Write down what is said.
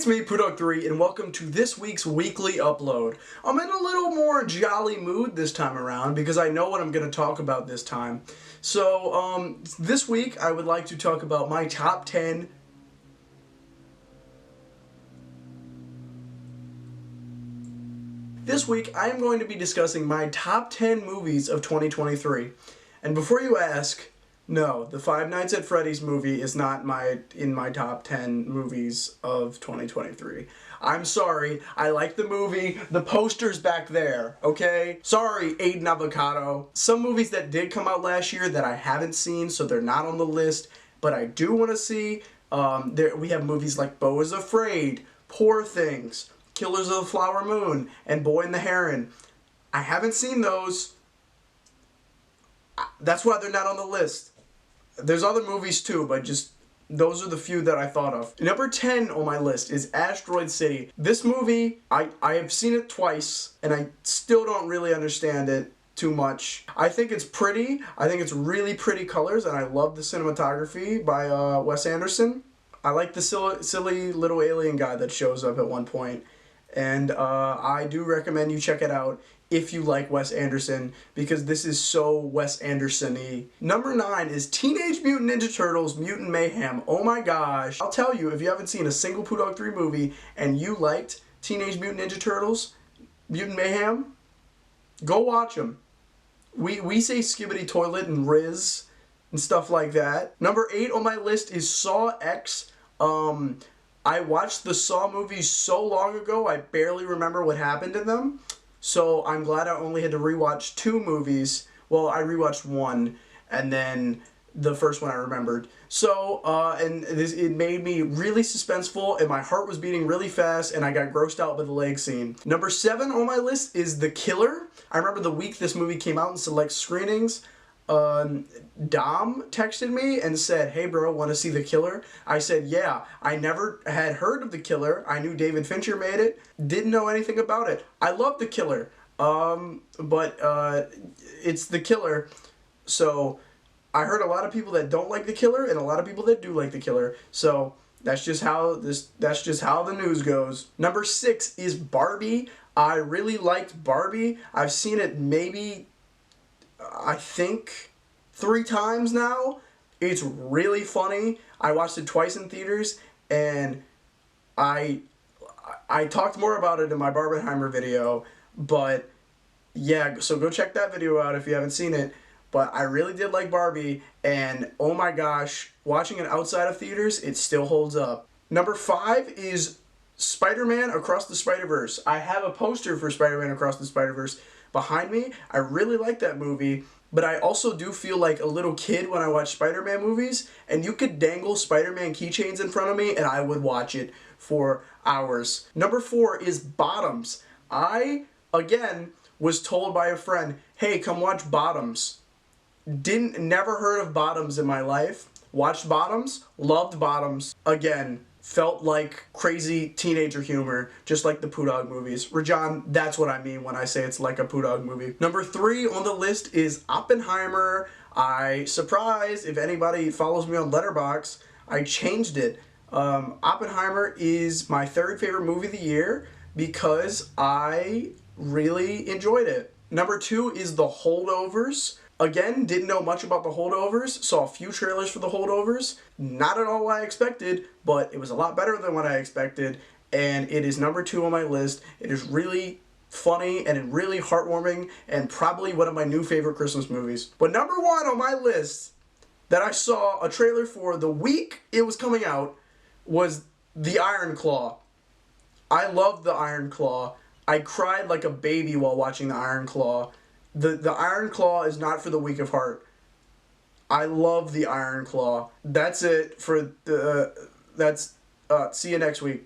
me, Pudog3, and welcome to this week's weekly upload. I'm in a little more jolly mood this time around because I know what I'm going to talk about this time. So, this week I would like to talk about my top 10 This week I am going to be discussing my top 10 movies of 2023. And before you ask, no, the Five Nights at Freddy's movie is not in my top 10 movies of 2023. I'm sorry, I like the movie, the poster's back there, okay? Sorry, Aiden Avocado. Some movies that did come out last year that I haven't seen, so they're not on the list, but I do want to see. We have movies like Beau is Afraid, Poor Things, Killers of the Flower Moon, and Boy and the Heron. I haven't seen those. That's why they're not on the list. There's other movies too, but just those are the few that I thought of. Number 10 on my list is Asteroid City. This movie, I have seen it twice, and I still don't really understand it too much. I think it's pretty. I think it's really pretty colors, and I love the cinematography by Wes Anderson. I like the silly little alien guy that shows up at one point. And I do recommend you check it out if you like Wes Anderson, because this is so Wes Anderson-y. Number 9 is Teenage Mutant Ninja Turtles Mutant Mayhem. Oh my gosh. I'll tell you, if you haven't seen a single Pudog3 movie and you liked Teenage Mutant Ninja Turtles Mutant Mayhem, go watch them. We say Skibidi Toilet and Riz and stuff like that. Number 8 on my list is Saw X. I watched the Saw movies so long ago, I barely remember what happened in them. So I'm glad I only had to rewatch 2 movies. Well, I rewatched one, and then the first one I remembered. So, it made me really suspenseful, and my heart was beating really fast, and I got grossed out by the leg scene. Number 7 on my list is The Killer. I remember the week this movie came out in select screenings, Dom texted me and said, "Hey bro, want to see The Killer?" I said, yeah. I never had heard of The Killer. I knew David Fincher made it. Didn't know anything about it. I love The Killer. But it's The Killer. So I heard a lot of people that don't like The Killer and a lot of people that do like The Killer. So that's just how the news goes. Number 6 is Barbie. I really liked Barbie. I've seen it maybe I think 3 times now. It's really funny. I watched it twice in theaters, and I talked more about it in my Barbenheimer video, but yeah, so go check that video out if you haven't seen it. But I really did like Barbie, and oh my gosh, watching it outside of theaters, it still holds up. Number 5 is Spider-Man Across the Spider-Verse. I have a poster for Spider-Man Across the Spider-Verse behind me. I really like that movie, but I also do feel like a little kid when I watch Spider-Man movies, and you could dangle Spider-Man keychains in front of me and I would watch it for hours. Number 4 is Bottoms. I, again, was told by a friend, hey, come watch Bottoms. Never heard of Bottoms in my life. Watched Bottoms, loved Bottoms. Again, felt like crazy teenager humor, just like the Pudog movies. Rajan, that's what I mean when I say it's like a Pudog movie. Number 3 on the list is Oppenheimer. Surprise, if anybody follows me on Letterboxd, I changed it. Oppenheimer is my 3rd favorite movie of the year because I really enjoyed it. Number 2 is The Holdovers. Again, didn't know much about The Holdovers, saw a few trailers for The Holdovers. Not at all what I expected, but it was a lot better than what I expected, and it is number 2 on my list. It is really funny and really heartwarming, and probably one of my new favorite Christmas movies. But number 1 on my list that I saw a trailer for the week it was coming out was The Iron Claw. I loved The Iron Claw. I cried like a baby while watching The Iron Claw. The Iron Claw is not for the weak of heart. I love The Iron Claw. That's it for see you next week.